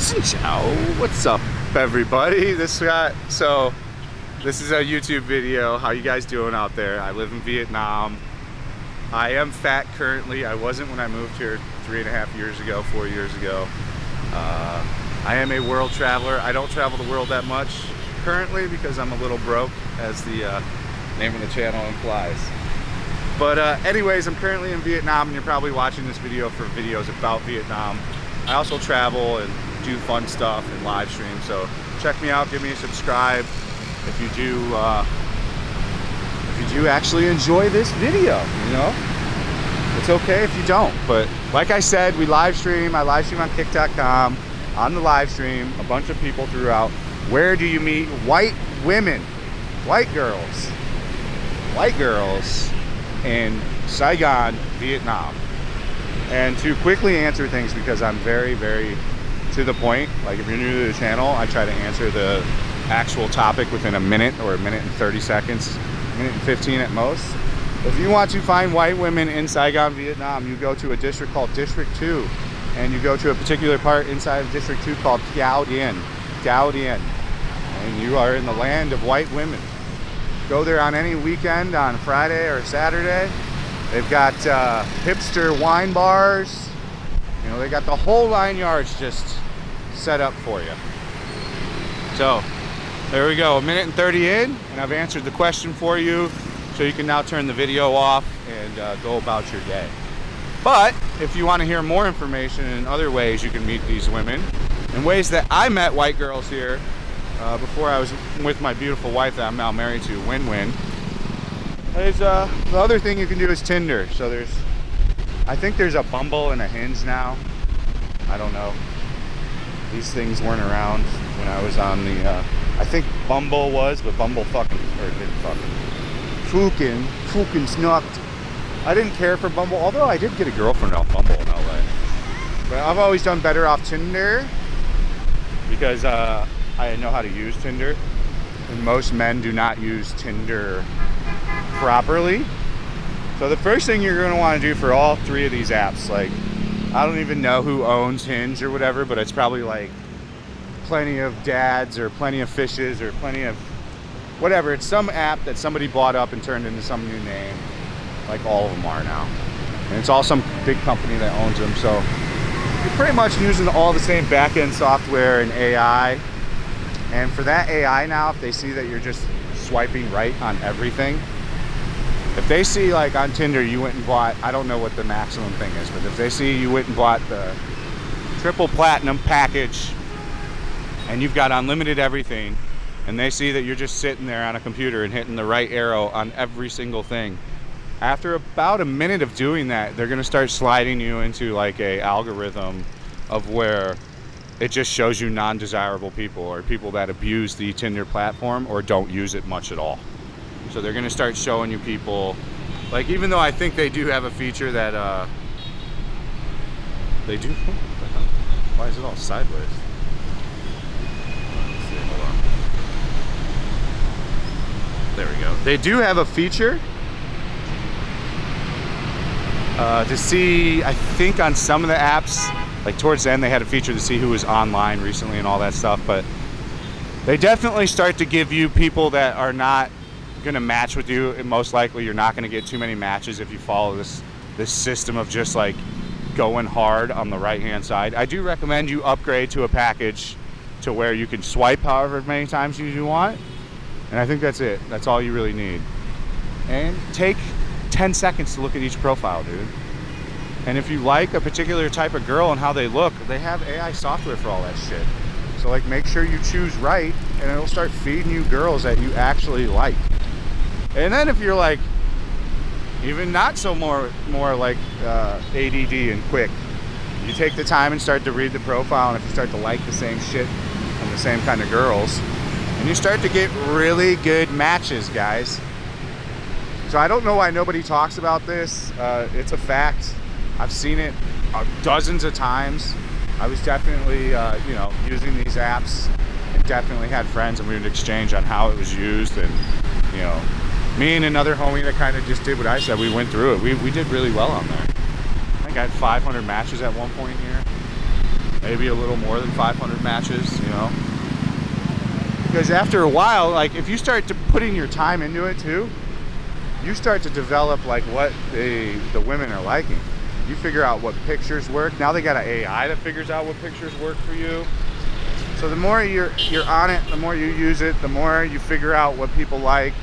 Ciao. What's up, everybody? This is a YouTube video. How you guys doing out there? I live in Vietnam. I am fat currently. I wasn't when I moved here 3.5 years ago, 4 years ago. I am a world traveler. I don't travel the world that much currently because I'm a little broke, as the name of the channel implies. But anyways, I'm currently in Vietnam, and you're probably watching this video for videos about Vietnam. I also travel and do fun stuff and live stream, so check me out, give me a subscribe if you do actually enjoy this video, you know? It's okay if you don't, but like I said, we live stream. I live stream on kick.com, on the live stream, a bunch of people throughout. Where do you meet white women, white girls in Saigon, Vietnam? And to quickly answer things, because I'm very, very to the point, like if you're new to the channel, I try to answer the actual topic within a minute or a minute and 30 seconds, a minute and 15 at most. If you want to find white women in Saigon, Vietnam, you go to a district called District 2, and you go to a particular part inside of District 2 called Cao Dien, and you are in the land of white women. Go there on any weekend, on Friday or Saturday. They've got hipster wine bars. You know, they got the whole 9 yards just set up for you. So there we go, a minute and 30 in, and I've answered the question for you, so you can now turn the video off and go about your day. But if you want to hear more information in other ways you can meet these women, in ways that I met white girls here before I was with my beautiful wife that I'm now married to, win-win. There's the other thing you can do is Tinder. So I think there's a Bumble and a Hinge now. I don't know. These things weren't around when I was on the, I think Bumble was, but Bumble fucking snucked. I didn't care for Bumble, although I did get a girlfriend off Bumble in LA. But I've always done better off Tinder because I know how to use Tinder. And most men do not use Tinder properly. So the first thing you're going to want to do for all three of these apps, like, I don't even know who owns Hinge or whatever, but it's probably like Plenty of Dads or Plenty of Fishes or Plenty of whatever. It's some app that somebody bought up and turned into some new name, like all of them are now. And it's all some big company that owns them. So you're pretty much using all the same back-end software and AI. And for that AI now, if they see that you're just swiping right on everything, if they see, like on Tinder, you went and bought, I don't know what the maximum thing is, but if they see you went and bought the triple platinum package and you've got unlimited everything, and they see that you're just sitting there on a computer and hitting the right arrow on every single thing, after about a minute of doing that, they're going to start sliding you into like a algorithm of where it just shows you non-desirable people, or people that abuse the Tinder platform or don't use it much at all. So they're going to start showing you people, like, even though I think they do have a feature that they do. What the hell? Why is it all sideways? Let's see, hold on. There we go. They do have a feature to see, I think on some of the apps, like towards the end they had a feature to see who was online recently and all that stuff, but they definitely start to give you people that are not going to match with you, and most likely you're not going to get too many matches if you follow this system of just like going hard on the right hand side. I do recommend you upgrade to a package to where you can swipe however many times you want, and I think that's it. That's all you really need. And take 10 seconds to look at each profile, dude. And if you like a particular type of girl and how they look, they have AI software for all that shit. So like, make sure you choose right, and it'll start feeding you girls that you actually like. And then if you're like even not so more like ADD and quick, you take the time and start to read the profile, and if you start to like the same shit and the same kind of girls, and you start to get really good matches, guys. So I don't know why nobody talks about this. It's a fact. I've seen it dozens of times. I was definitely using these apps, and definitely had friends, and we would exchange on how it was used. And me and another homie that kind of just did what I said, we went through it. We did really well on there. I got 500 matches at one point here. maybe a little more than 500 matches, you know. Because after a while, like if you start to putting your time into it too, you start to develop like what the women are liking. You figure out what pictures work. Now they got an AI that figures out what pictures work for you. So the more you're on it, the more you use it, the more you figure out what people like,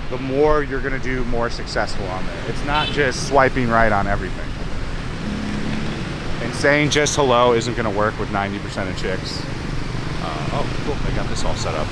the more you're gonna do more successful on there. It's not just swiping right on everything. And saying just hello isn't gonna work with 90% of chicks. Oh, cool, they got this all set up.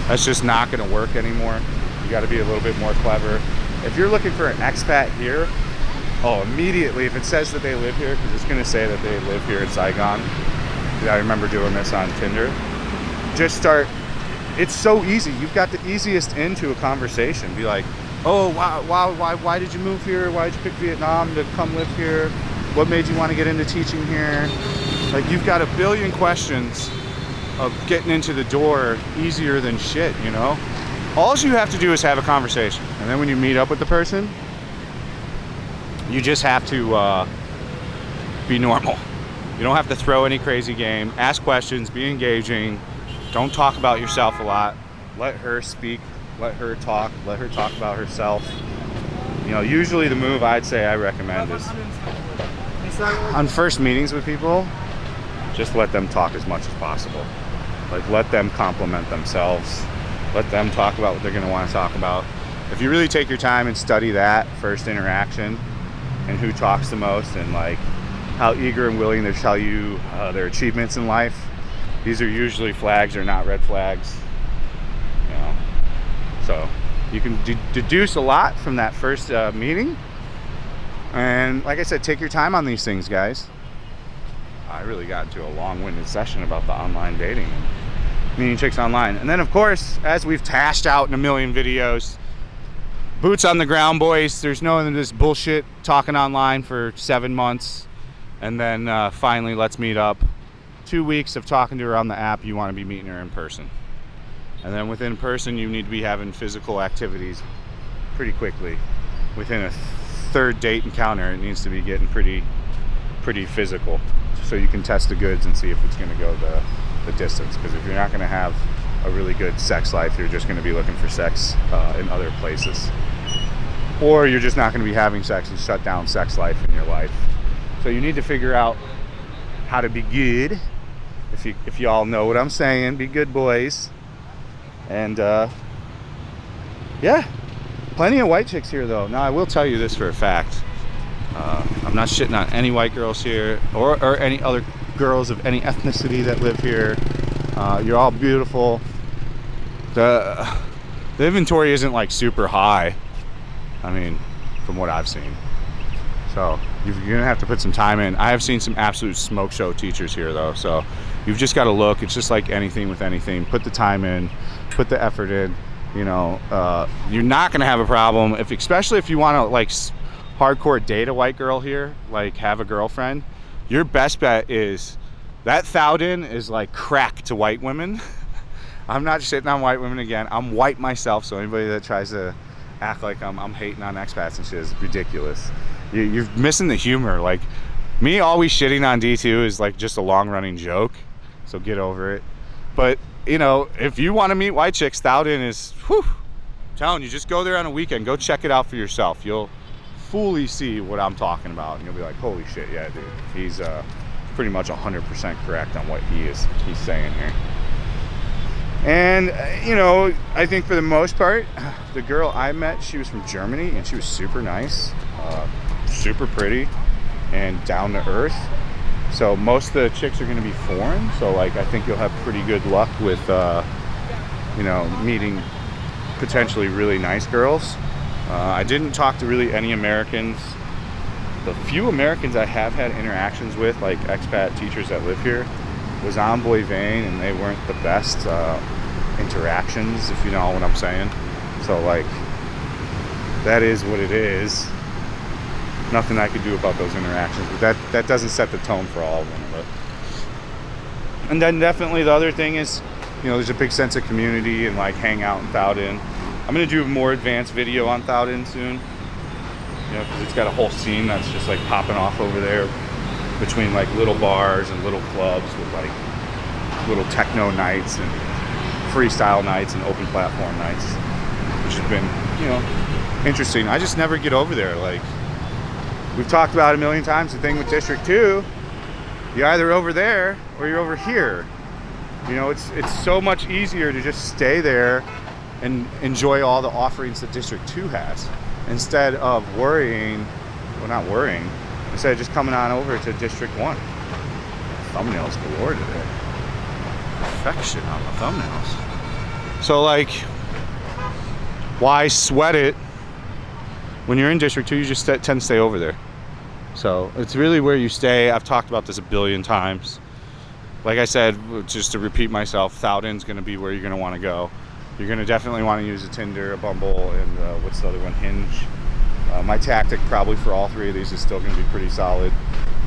That's just not gonna work anymore. You gotta be a little bit more clever. If you're looking for an expat here, oh, immediately, if it says that they live here, because it's gonna say that they live here in Saigon. I remember doing this on Tinder. Just start, it's so easy. You've got the easiest into a conversation. Be like, oh, why did you move here? Why did you pick Vietnam to come live here? What made you want to get into teaching here? Like, you've got a billion questions of getting into the door easier than shit, you know? All you have to do is have a conversation. And then when you meet up with the person, you just have to be normal. You don't have to throw any crazy game. Ask questions, be engaging. Don't talk about yourself a lot. Let her speak, let her talk about herself. You know, usually the move I'd say I recommend is on first meetings with people, just let them talk as much as possible. Like, let them compliment themselves. Let them talk about what they're gonna wanna talk about. If you really take your time and study that first interaction and who talks the most and like how eager and willing they tell you their achievements in life, these are usually flags or not red flags, you know. So you can deduce a lot from that first meeting. And like I said, take your time on these things, guys. I really got into a long-winded session about the online dating and meeting chicks online. And then of course, as we've tashed out in a million videos, boots on the ground, boys. There's no this bullshit talking online for 7 months and then finally let's meet up. 2 weeks of talking to her on the app, you want to be meeting her in person. And then within person, you need to be having physical activities pretty quickly. Within a third date encounter, it needs to be getting pretty physical, so you can test the goods and see if it's going to go the distance. Because if you're not going to have a really good sex life, you're just going to be looking for sex in other places. Or you're just not going to be having sex and shut down sex life in your life. So you need to figure out how to be good. If you all know what I'm saying, be good boys. And yeah, plenty of white chicks here though. Now I will tell you this for a fact. I'm not shitting on any white girls here or any other girls of any ethnicity that live here. You're all beautiful. The inventory isn't like super high. I mean, from what I've seen. So you're gonna have to put some time in. I have seen some absolute smoke show teachers here though, so you've just got to look. It's just like anything with anything. Put the time in, put the effort in. You know, you're not gonna have a problem especially if you want to like hardcore date a white girl here, like have a girlfriend. Your best bet is that Thoudin is like crack to white women. I'm not shitting on white women again. I'm white myself, so anybody that tries to act like I'm hating on expats and shit is ridiculous. You're missing the humor. Like, me always shitting on D2 is like just a long-running joke, so get over it. But you know, if you want to meet white chicks, Thoudin is, whew, I'm telling you, just go there on a weekend, go check it out for yourself. You'll fully see what I'm talking about, and you'll be like, holy shit, yeah, dude, he's pretty much 100% correct on what he's saying here. And you know, I think for the most part, the girl I met, she was from Germany, and she was super nice, super pretty, and down to earth. So most of the chicks are going to be foreign, so like I think you'll have pretty good luck with you know, meeting potentially really nice girls. I didn't talk to really any Americans. The few Americans I have had interactions with, like expat teachers that live here, was en boy vein, and they weren't the best interactions, if you know what I'm saying. So like, that is what it is. Nothing I could do about those interactions, but that doesn't set the tone for all of them. But, and then definitely the other thing is, you know, there's a big sense of community and like hang out in Thoudin. I'm gonna do a more advanced video on Thoudin soon, you know, because it's got a whole scene that's just like popping off over there. between like little bars and little clubs with like little techno nights and freestyle nights and open platform nights, which has been, you know, interesting. I just never get over there. Like we've talked about a million times, the thing with District 2, you're either over there or you're over here. You know, it's so much easier to just stay there and enjoy all the offerings that District 2 has, instead of worrying, well, not worrying, instead of just coming on over to District 1. Thumbnails galore today. Perfection on the thumbnails. So like, why sweat it when you're in District 2? You just tend to stay over there. So it's really where you stay. I've talked about this a billion times. Like I said, just to repeat myself, Thoudon's going to be where you're going to want to go. You're going to definitely want to use a Tinder, a Bumble, and what's the other one, Hinge. My tactic probably for all three of these is still going to be pretty solid.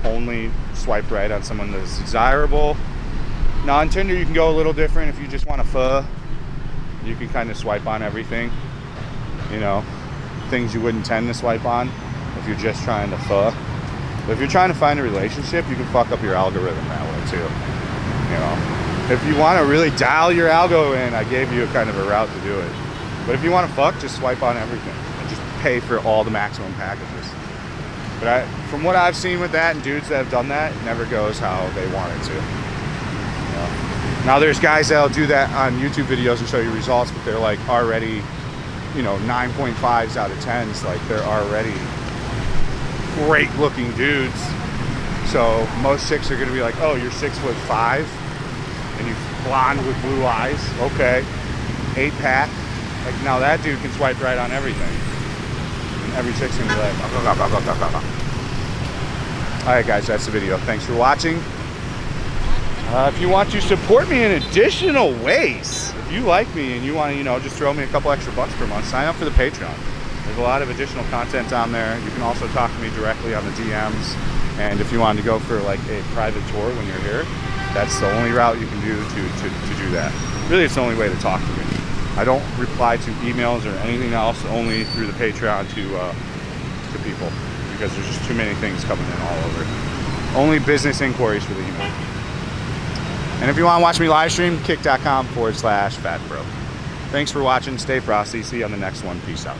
Only swipe right on someone that's desirable. Now on Tinder you can go a little different. If you just want to pho, you can kind of swipe on everything. You know, things you wouldn't tend to swipe on if you're just trying to pho. But if you're trying to find a relationship, you can fuck up your algorithm that way too. You know, if you want to really dial your algo in, I gave you a kind of a route to do it. But if you want to fuck, just swipe on everything and just pay for all the maximum packages. But from what I've seen with that and dudes that have done that, it never goes how they want it to. You know? Now there's guys that'll do that on YouTube videos and show you results, but they're like already, you know, 9.5s out of 10s. Like they're already great looking dudes. So most chicks are gonna be like, oh, you're 6'5" and you blonde with blue eyes. Okay, 8-pack. Like now that dude can swipe right on everything. And every chick's gonna be like, blah, blah, blah, blah, blah, blah. Alright guys, that's the video. Thanks for watching. If you want to support me in additional ways, if you like me and you want to, you know, just throw me a couple extra bucks per month, sign up for the Patreon. There's a lot of additional content on there. You can also talk to me directly on the DMs. And if you wanted to go for like a private tour when you're here, that's the only route you can do to do that. Really, it's the only way to talk to me. I don't reply to emails or anything else, only through the Patreon to people, because there's just too many things coming in all over. Only business inquiries for the email. And if you want to watch me live stream, kick.com/fatbro. Thanks for watching. Stay frosty. See you on the next one. Peace out.